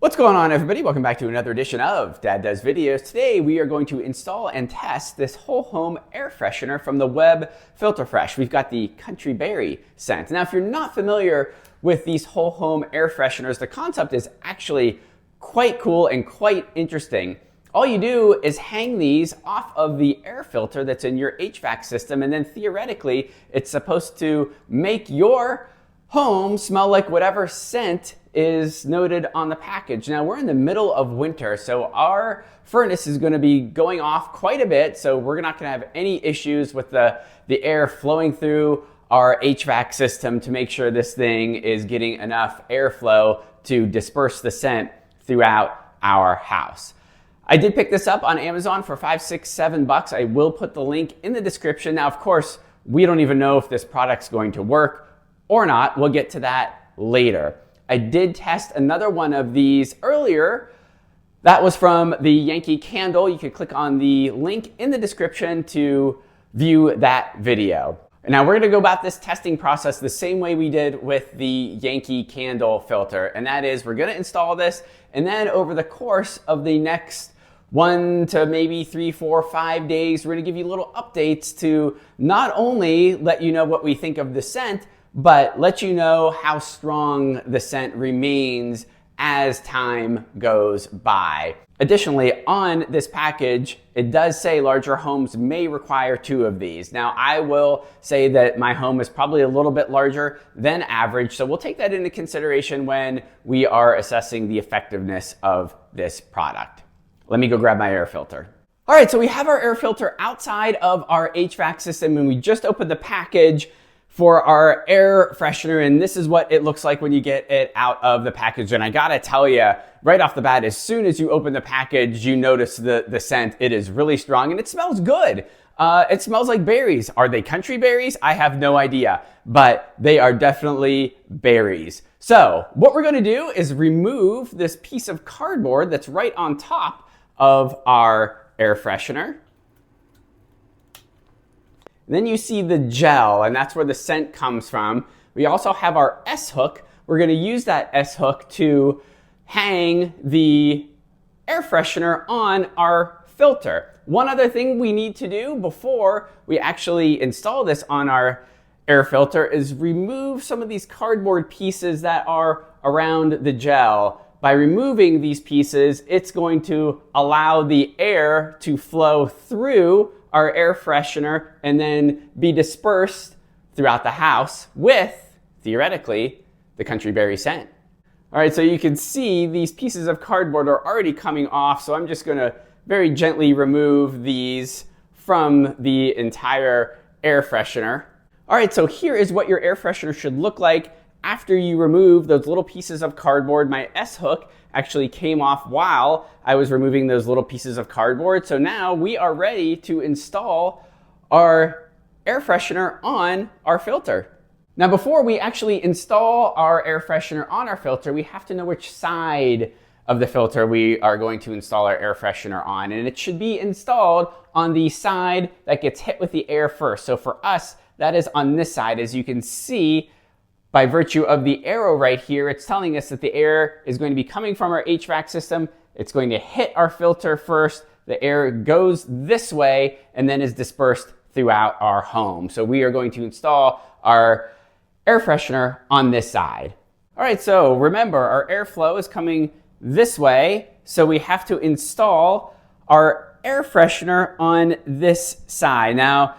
What's going on, everybody? Welcome back to another edition of Dad Does Videos. Today we are going to install and test this whole home air freshener from the Web Filter Fresh. We've got the Country Berry scent. Now, if you're not familiar with these whole home air fresheners, the concept is actually quite cool and quite interesting. All you do is hang these off of the air filter that's in your HVAC system, and then theoretically it's supposed to make your home smell like whatever scent is noted on the package. Now, we're in the middle of winter, so our furnace is going to be going off quite a bit, so we're not going to have any issues with the air flowing through our HVAC system to make sure this thing is getting enough airflow to disperse the scent throughout our house. I did pick this up on Amazon for $5, $6, $7. I will put the link in the description. Now, of course, we don't even know if this product's going to work or not. We'll get to that later. I did test another one of these earlier. That was from the Yankee Candle. You can click on the link in the description to view that video. Now we're gonna go about this testing process the same way we did with the Yankee Candle filter. And that is, we're gonna install this, and then over the course of the next 1 to maybe 3, 4, 5 days, we're gonna give you little updates to not only let you know what we think of the scent, but let you know how strong the scent remains as time goes by. Additionally, on this package, it does say larger homes may require 2 of these. Now, I will say that my home is probably a little bit larger than average, so we'll take that into consideration when we are assessing the effectiveness of this product. Let me go grab my air filter. All right, so we have our air filter outside of our HVAC system, and we just opened the package for our air freshener, and this is what it looks like when you get it out of the package. And I gotta tell you, right off the bat, as soon as you open the package, you notice the scent. It is really strong and it smells good. It smells like berries. Are they country berries? I have no idea, but they are definitely berries. So what we're gonna do is remove this piece of cardboard that's right on top of our air freshener. Then you see the gel, and that's where the scent comes from. We also have our S-hook. We're gonna use that S-hook to hang the air freshener on our filter. One other thing we need to do before we actually install this on our air filter is remove some of these cardboard pieces that are around the gel. By removing these pieces, it's going to allow the air to flow through our air freshener and then be dispersed throughout the house with, theoretically, the Country Berry scent. All right, so you can see these pieces of cardboard are already coming off, so I'm just gonna very gently remove these from the entire air freshener. All right, so here is what your air freshener should look like after you remove those little pieces of cardboard. My S-hook actually came off while I was removing those little pieces of cardboard. So now we are ready to install our air freshener on our filter. Now, before we actually install our air freshener on our filter, we have to know which side of the filter we are going to install our air freshener on. And it should be installed on the side that gets hit with the air first. So for us, that is on this side. As you can see, by virtue of the arrow right here, it's telling us that the air is going to be coming from our HVAC system. It's going to hit our filter first. The air goes this way and then is dispersed throughout our home. So we are going to install our air freshener on this side. All right, so remember, our airflow is coming this way, so we have to install our air freshener on this side. Now,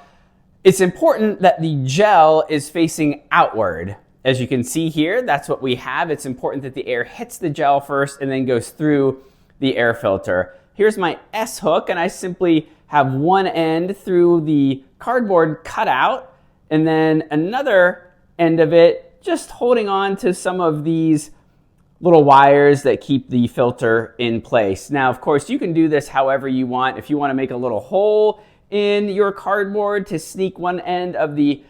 it's important that the gel is facing outward. As you can see here, that's what we have. It's important that the air hits the gel first and then goes through the air filter. Here's my S-hook, and I simply have one end through the cardboard cutout, and then another end of it just holding on to some of these little wires that keep the filter in place. Now, of course, you can do this however you want. If you want to make a little hole in your cardboard to sneak one end of the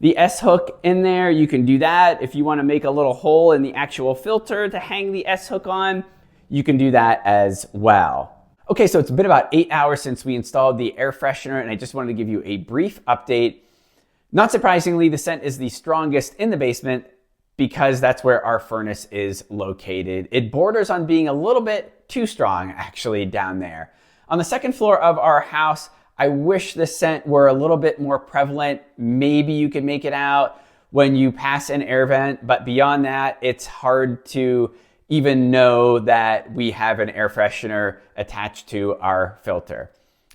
S-hook in there, you can do that. If you want to make a little hole in the actual filter to hang the S-hook on, you can do that as well. Okay, so it's been about 8 hours since we installed the air freshener, and I just wanted to give you a brief update. Not surprisingly, the scent is the strongest in the basement because that's where our furnace is located. It borders on being a little bit too strong actually down there. On the second floor of our house, I wish the scent were a little bit more prevalent. Maybe you can make it out when you pass an air vent, but beyond that, it's hard to even know that we have an air freshener attached to our filter.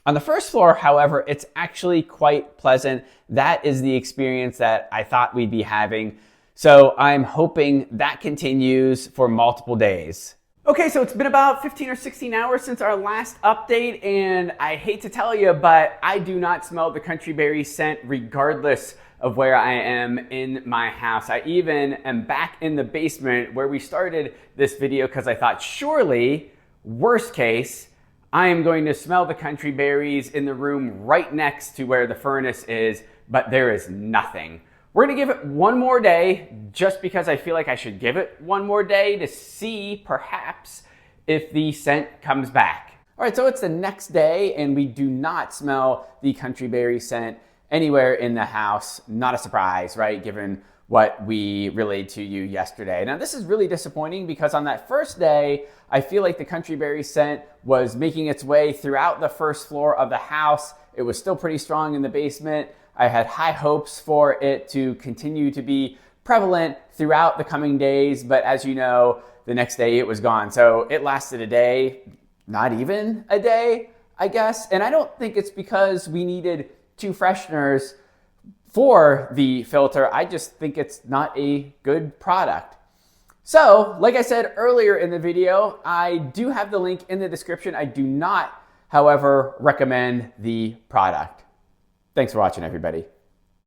On the first floor, however, it's actually quite pleasant. That is the experience that I thought we'd be having. So I'm hoping that continues for multiple days. Okay, so it's been about 15 or 16 hours since our last update, and I hate to tell you, but I do not smell the country berry scent regardless of where I am in my house. I even am back in the basement where we started this video because I thought surely, worst case, I am going to smell the country berries in the room right next to where the furnace is, but there is nothing. We're gonna give it one more day just because I feel like I should give it one more day to see perhaps if the scent comes back. All right, so it's the next day and we do not smell the country berry scent anywhere in the house. Not a surprise, right? Given what we relayed to you yesterday. Now this is really disappointing because on that first day, I feel like the country berry scent was making its way throughout the first floor of the house. It was still pretty strong in the basement. I had high hopes for it to continue to be prevalent throughout the coming days, but as you know, the next day it was gone. So it lasted a day, not even a day, I guess. And I don't think it's because we needed 2 fresheners for the filter. I just think it's not a good product. So, like I said earlier in the video, I do have the link in the description. I do not, however, recommend the product. Thanks for watching, everybody.